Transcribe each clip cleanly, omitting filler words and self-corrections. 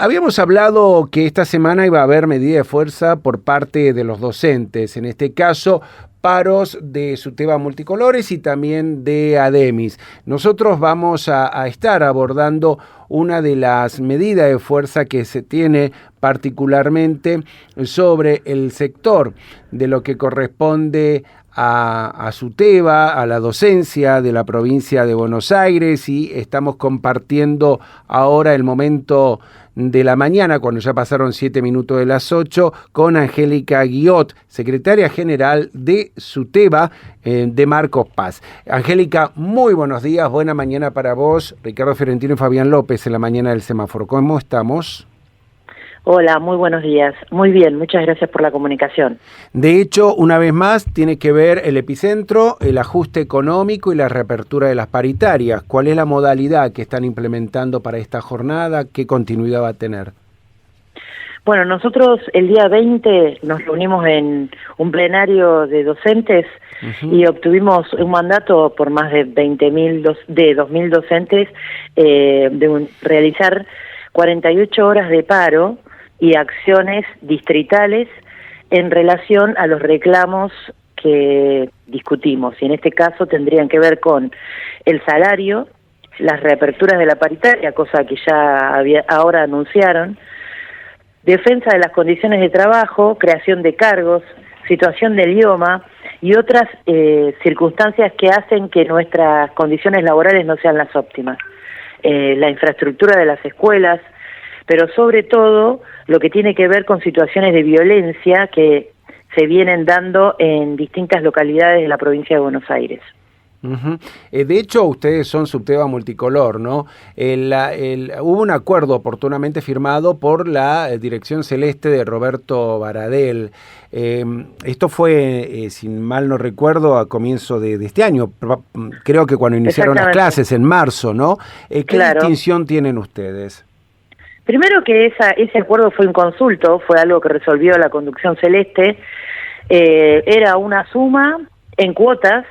Habíamos hablado que esta semana iba a haber medida de fuerza por parte de los docentes, en este caso paros de SUTEBA Multicolores y también de ADEMIS. Nosotros vamos a estar abordando una de las medidas de fuerza que se tiene particularmente sobre el sector de lo que corresponde a SUTEBA, a la docencia de la provincia de Buenos Aires, y estamos compartiendo ahora el momento de la mañana, cuando ya pasaron 7 minutos de las 8, con Angélica Guiot, secretaria general de SUTEBA de Marcos Paz. Angélica, muy buenos días, buena mañana para vos. Ricardo Fiorentino y Fabián López en la mañana del semáforo. ¿Cómo estamos? Hola, muy buenos días. Muy bien, muchas gracias por la comunicación. De hecho, una vez más, tiene que ver el epicentro, el ajuste económico y la reapertura de las paritarias. ¿Cuál es la modalidad que están implementando para esta jornada? ¿Qué continuidad va a tener? Bueno, nosotros el día 20 nos reunimos en un plenario de docentes y obtuvimos un mandato por más de 2.000 docentes de realizar 48 horas de paro y acciones distritales en relación a los reclamos que discutimos. Y en este caso tendrían que ver con el salario, las reaperturas de la paritaria, cosa que ya ahora anunciaron, defensa de las condiciones de trabajo, creación de cargos, situación del idioma y otras circunstancias que hacen que nuestras condiciones laborales no sean las óptimas. La infraestructura de las escuelas, pero sobre todo lo que tiene que ver con situaciones de violencia que se vienen dando en distintas localidades de la provincia de Buenos Aires. De hecho, ustedes son SUTEBA Multicolor, ¿no? Hubo un acuerdo oportunamente firmado por la Dirección Celeste de Roberto Baradel. Esto fue, si mal no recuerdo, a comienzo de este año, creo que cuando iniciaron las clases, en marzo, ¿no? ¿Qué distinción tienen ustedes? Primero que ese acuerdo fue un consulto, fue algo que resolvió la conducción celeste, era una suma en cuotas,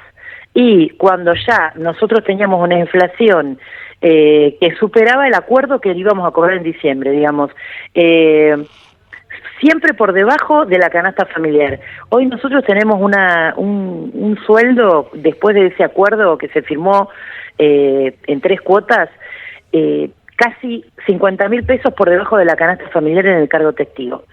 y cuando ya nosotros teníamos una inflación que superaba el acuerdo que íbamos a cobrar en diciembre, digamos, siempre por debajo de la canasta familiar. Hoy nosotros tenemos un sueldo, después de ese acuerdo que se firmó en 3 cuotas, casi 50.000 pesos por debajo de la canasta familiar en el cargo testigo.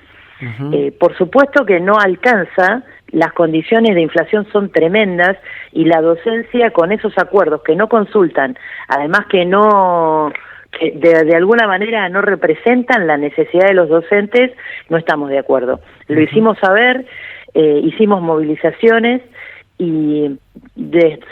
Por supuesto que no alcanza, las condiciones de inflación son tremendas y la docencia con esos acuerdos que no consultan, además que de alguna manera no representan la necesidad de los docentes, no estamos de acuerdo. Lo hicimos saber, hicimos movilizaciones y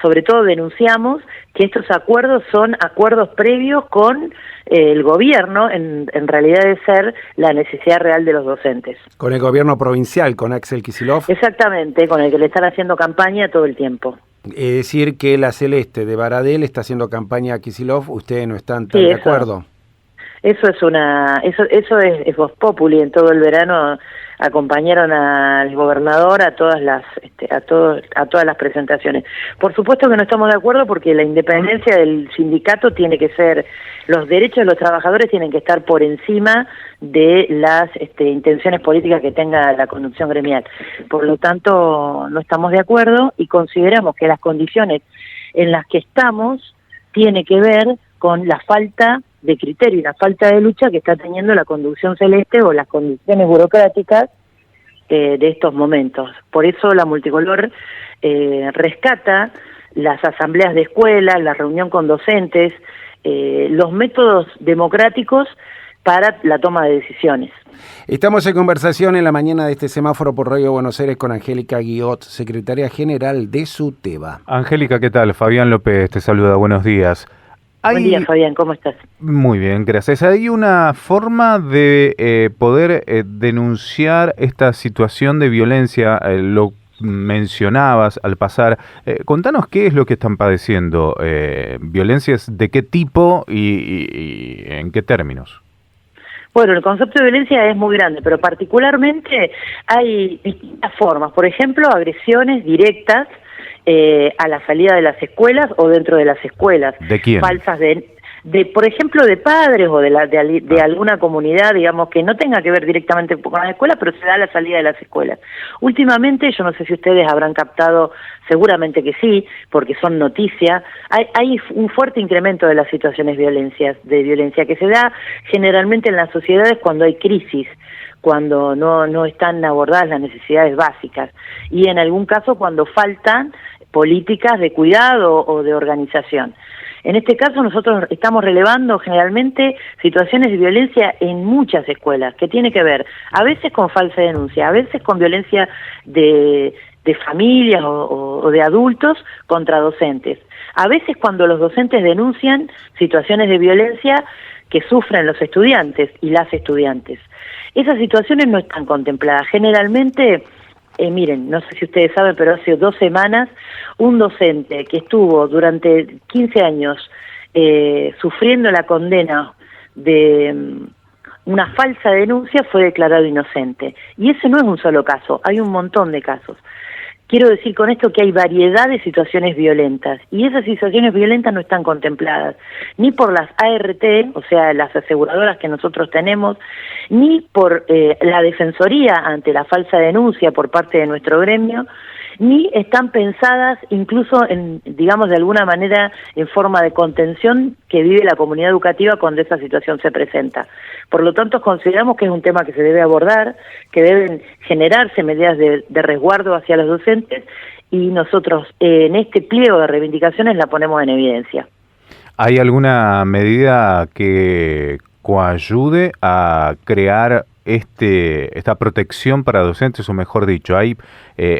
sobre todo denunciamos que estos acuerdos son acuerdos previos con el gobierno, en realidad de ser la necesidad real de los docentes. Con el gobierno provincial, con Axel Kicillof. Exactamente, con el que le están haciendo campaña todo el tiempo. Es decir, que la Celeste de Baradel está haciendo campaña a Kicillof, ustedes no están tan de acuerdo. Eso es Voz Populi. En todo el verano acompañaron al gobernador a todas las presentaciones. Por supuesto que no estamos de acuerdo porque la independencia del sindicato tiene que ser, los derechos de los trabajadores tienen que estar por encima de las intenciones políticas que tenga la conducción gremial. Por lo tanto, no estamos de acuerdo y consideramos que las condiciones en las que estamos tiene que ver con la falta de criterio y la falta de lucha que está teniendo la conducción celeste o las condiciones burocráticas de estos momentos. Por eso la Multicolor rescata las asambleas de escuelas, la reunión con docentes, los métodos democráticos para la toma de decisiones. Estamos en conversación en la mañana de este semáforo por Radio Buenos Aires con Angélica Guiot, secretaria general de SUTEBA. Angélica, ¿qué tal? Fabián López te saluda, buenos días. Buen día, Fabián, ¿cómo estás? Muy bien, gracias. ¿Hay una forma de poder denunciar esta situación de violencia? Lo mencionabas al pasar. Contanos qué es lo que están padeciendo. ¿Violencias de qué tipo y en qué términos? Bueno, el concepto de violencia es muy grande, pero particularmente hay distintas formas. Por ejemplo, agresiones directas a la salida de las escuelas o dentro de las escuelas. ¿De quién? Falsas por ejemplo, de padres o de alguna comunidad, digamos, que no tenga que ver directamente con las escuelas, pero se da a la salida de las escuelas. Últimamente, yo no sé si ustedes habrán captado, seguramente que sí, porque son noticias, hay un fuerte incremento de las situaciones de violencia que se da generalmente en las sociedades cuando hay crisis, cuando no están abordadas las necesidades básicas, y en algún caso cuando faltan políticas de cuidado o de organización. En este caso nosotros estamos relevando generalmente situaciones de violencia en muchas escuelas, que tiene que ver a veces con falsa denuncia, a veces con violencia de familias o de adultos contra docentes. A veces cuando los docentes denuncian situaciones de violencia que sufren los estudiantes y las estudiantes. Esas situaciones no están contempladas. Generalmente, miren, no sé si ustedes saben, pero hace 2 semanas un docente que estuvo durante 15 años sufriendo la condena de una falsa denuncia fue declarado inocente. Y ese no es un solo caso, hay un montón de casos. Quiero decir con esto que hay variedad de situaciones violentas y esas situaciones violentas no están contempladas ni por las ART, o sea, las aseguradoras que nosotros tenemos, ni por la Defensoría ante la falsa denuncia por parte de nuestro gremio, ni están pensadas incluso en, digamos, de alguna manera en forma de contención que vive la comunidad educativa cuando esa situación se presenta. Por lo tanto, consideramos que es un tema que se debe abordar, que deben generarse medidas de resguardo hacia los docentes y nosotros en este pliego de reivindicaciones la ponemos en evidencia. ¿Hay alguna medida que coayude a crear esta protección para docentes, o mejor dicho, hay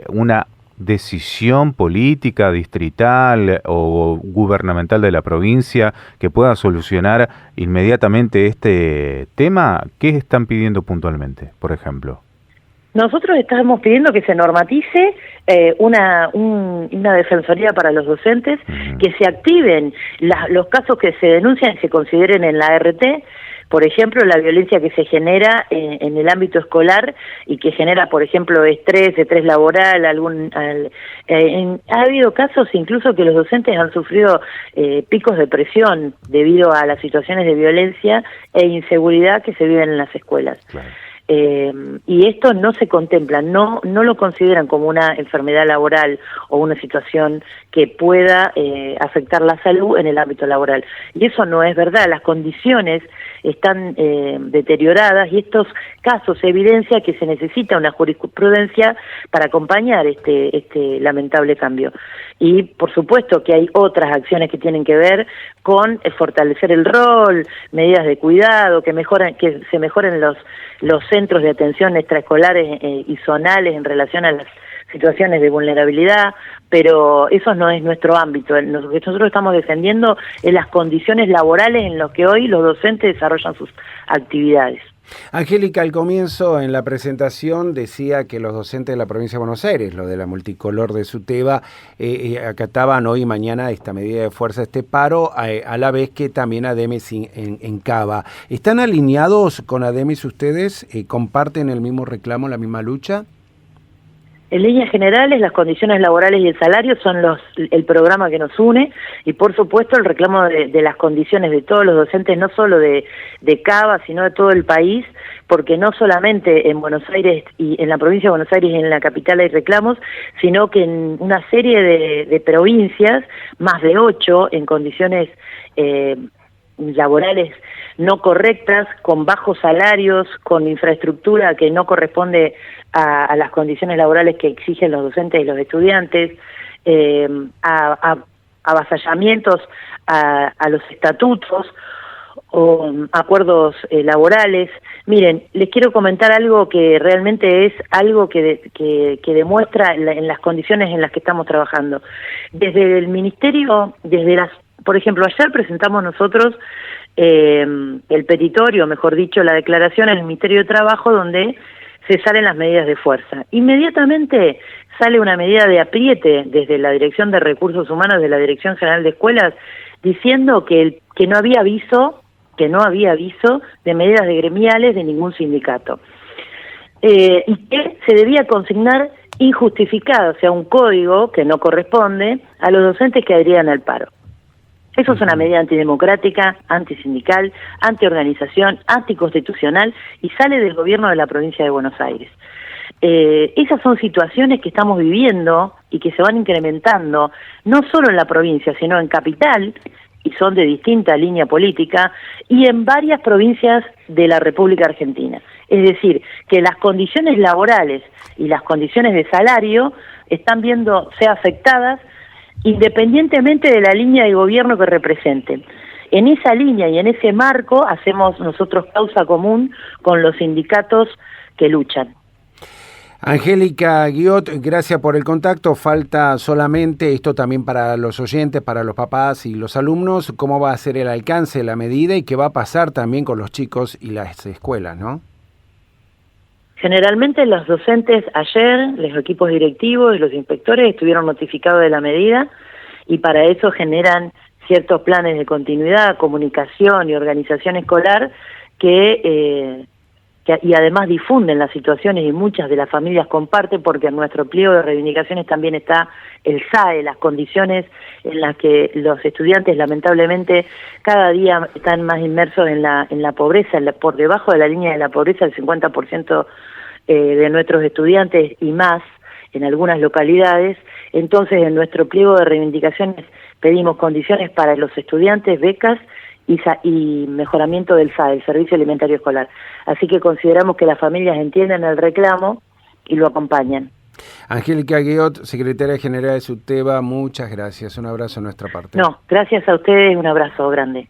una decisión política, distrital o gubernamental de la provincia que pueda solucionar inmediatamente este tema? ¿Qué están pidiendo puntualmente, por ejemplo? Nosotros estamos pidiendo que se normatice una defensoría para los docentes, que se activen los casos que se denuncian y se consideren en la ART. Por ejemplo, la violencia que se genera en el ámbito escolar y que genera, por ejemplo, estrés laboral. Ha habido casos incluso que los docentes han sufrido picos de presión debido a las situaciones de violencia e inseguridad que se viven en las escuelas. Claro. Y esto no se contempla, no lo consideran como una enfermedad laboral o una situación que pueda afectar la salud en el ámbito laboral. Y eso no es verdad, las condiciones están deterioradas y estos casos evidencia que se necesita una jurisprudencia para acompañar este lamentable cambio. Y por supuesto que hay otras acciones que tienen que ver con fortalecer el rol, medidas de cuidado, que se mejoren los centros de atención extraescolares y zonales en relación a las situaciones de vulnerabilidad, pero eso no es nuestro ámbito. Lo que nosotros estamos defendiendo es las condiciones laborales en las que hoy los docentes desarrollan sus actividades. Angélica, al comienzo en la presentación decía que los docentes de la provincia de Buenos Aires, lo de la multicolor de SUTEBA, acataban hoy y mañana esta medida de fuerza, este paro, a la vez que también ADEMIS en Cava. ¿Están alineados con ADEMIS ustedes? ¿Comparten el mismo reclamo, la misma lucha? En líneas generales, las condiciones laborales y el salario son el programa que nos une y, por supuesto, el reclamo de las condiciones de todos los docentes, no solo de Cava, sino de todo el país, porque no solamente en Buenos Aires y en la provincia de Buenos Aires y en la capital hay reclamos, sino que en una serie de provincias, más de 8, en condiciones laborales no correctas, con bajos salarios, con infraestructura que no corresponde a las condiciones laborales que exigen los docentes y los estudiantes, avasallamientos a los estatutos o acuerdos laborales. Miren, les quiero comentar algo que realmente es algo que demuestra en las condiciones en las que estamos trabajando. Desde el ministerio, por ejemplo, ayer presentamos nosotros el petitorio, mejor dicho, la declaración en el Ministerio de Trabajo donde se salen las medidas de fuerza. Inmediatamente sale una medida de apriete desde la Dirección de Recursos Humanos de la Dirección General de Escuelas diciendo que no había aviso de medidas de gremiales de ningún sindicato. Y que se debía consignar injustificado, o sea, un código que no corresponde a los docentes que adherían al paro. Eso es una medida antidemocrática, antisindical, antiorganización, anticonstitucional y sale del gobierno de la provincia de Buenos Aires. Esas son situaciones que estamos viviendo y que se van incrementando, no solo en la provincia, sino en Capital, y son de distinta línea política, y en varias provincias de la República Argentina. Es decir, que las condiciones laborales y las condiciones de salario están viéndose afectadas independientemente de la línea de gobierno que representen. En esa línea y en ese marco hacemos nosotros causa común con los sindicatos que luchan. Angélica Guiot, gracias por el contacto. Falta solamente, esto también para los oyentes, para los papás y los alumnos, cómo va a ser el alcance de la medida y qué va a pasar también con los chicos y las escuelas, ¿no? Generalmente los docentes ayer, los equipos directivos y los inspectores estuvieron notificados de la medida y para eso generan ciertos planes de continuidad, comunicación y organización escolar que y además difunden las situaciones y muchas de las familias comparten porque en nuestro pliego de reivindicaciones también está el SAE, las condiciones en las que los estudiantes lamentablemente cada día están más inmersos en la pobreza, por debajo de la línea de la pobreza el 50% de nuestros estudiantes y más en algunas localidades. Entonces en nuestro pliego de reivindicaciones pedimos condiciones para los estudiantes, becas y mejoramiento del SAE, el Servicio Alimentario Escolar. Así que consideramos que las familias entienden el reclamo y lo acompañan. Angélica Guiot, secretaria general de SUTEBA, muchas gracias. Un abrazo a nuestra parte. No, gracias a ustedes, un abrazo grande.